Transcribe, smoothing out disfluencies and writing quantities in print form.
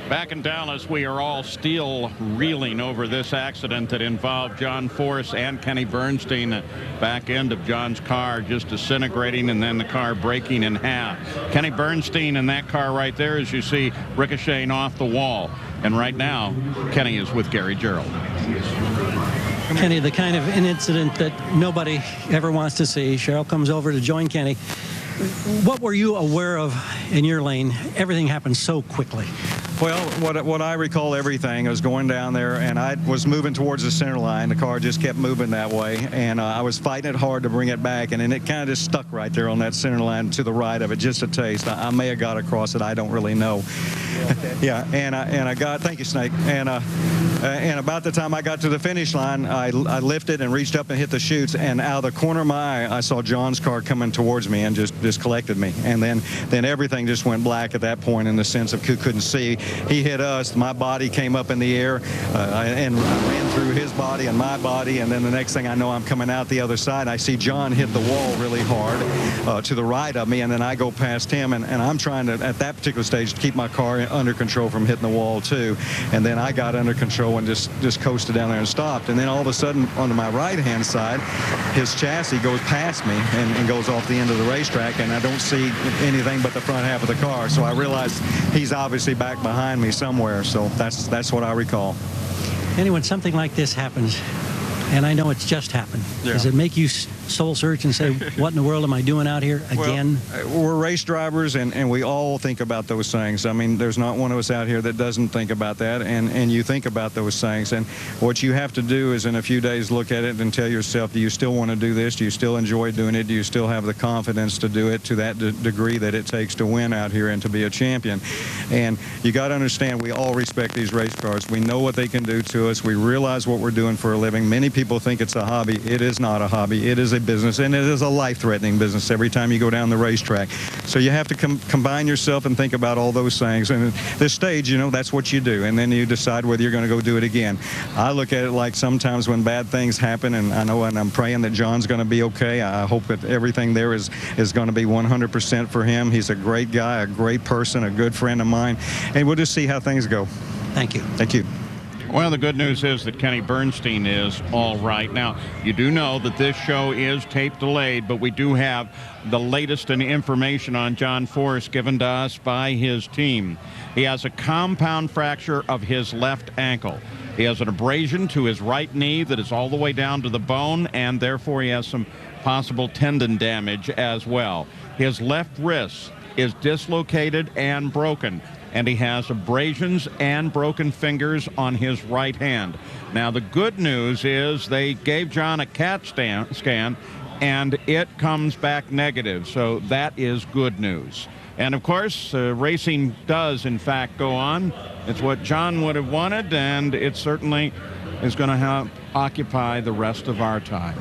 Back in Dallas, we are all still reeling over this accident that involved John Force and Kenny Brenstien. Back end of John's car just disintegrating and then the car breaking in half. Kenny Brenstien in that car right there, as you see, ricocheting off the wall. And right now, Kenny is with Gary Gerald. Kenny, the kind of an incident that nobody ever wants to see. Cheryl comes over to join Kenny. What were you aware of in your lane? Everything happened so quickly. Well, what I recall everything, I was going down there and I was moving towards the center line. The car just kept moving that way, and I was fighting it hard to bring it back, and then it kind of just stuck right there on that center line to the right of it, just a taste. I may have got across it, I don't really know. Okay. Yeah, and I got, thank you, Snake. And about the time I got to the finish line, I lifted and reached up and hit the chutes, and out of the corner of my eye, I saw John's car coming towards me and just collected me. And then everything just went black at that point in the sense of couldn't see. He hit us, my body came up in the air, and I ran through his body and my body, and then the next thing I know, I'm coming out the other side. I see John hit the wall really hard to the right of me, and then I go past him, and I'm trying to, at that particular stage, keep my car under control from hitting the wall too. And then I got under control and just coasted down there and stopped. And then all of a sudden, on my right-hand side, his chassis goes past me and goes off the end of the racetrack, and I don't see anything but the front half of the car. So I realized he's obviously back behind me somewhere. So that's what I recall. Anyway, when something like this happens, and I know it's just happened, does it make you soul search and say, what in the world am I doing out here again? Well, we're race drivers, and we all think about those things. I mean, there's not one of us out here that doesn't think about that, and you think about those things. And what you have to do is in a few days look at it and tell yourself, do you still want to do this? Do you still enjoy doing it? Do you still have the confidence to do it to that degree that it takes to win out here and to be a champion? And you got to understand, we all respect these race cars. We know what they can do to us. We realize what we're doing for a living. Many people think it's a hobby. It is not a hobby. It is a business, and it is a life-threatening business every time you go down the racetrack. So you have to combine yourself and think about all those things. And at this stage, you know, that's what you do, and then you decide whether you're going to go do it again. I look at it like sometimes when bad things happen, and I know, and I'm praying that John's going to be okay. I hope that everything there is going to be 100% for him. He's a great guy, a great person, a good friend of mine, and we'll just see how things go. Thank you. Thank you. Well, the good news is that Kenny Brenstien is all right. Now, you do know that this show is tape delayed, but we do have the latest in information on John Force given to us by his team. He has a compound fracture of his left ankle. He has an abrasion to his right knee that is all the way down to the bone, and therefore he has some possible tendon damage as well. His left wrist is dislocated and broken, and he has abrasions and broken fingers on his right hand. Now, the good news is they gave John a CAT scan, and it comes back negative, so that is good news. And, of course, racing does, in fact, go on. It's what John would have wanted, and it certainly is going to occupy the rest of our time.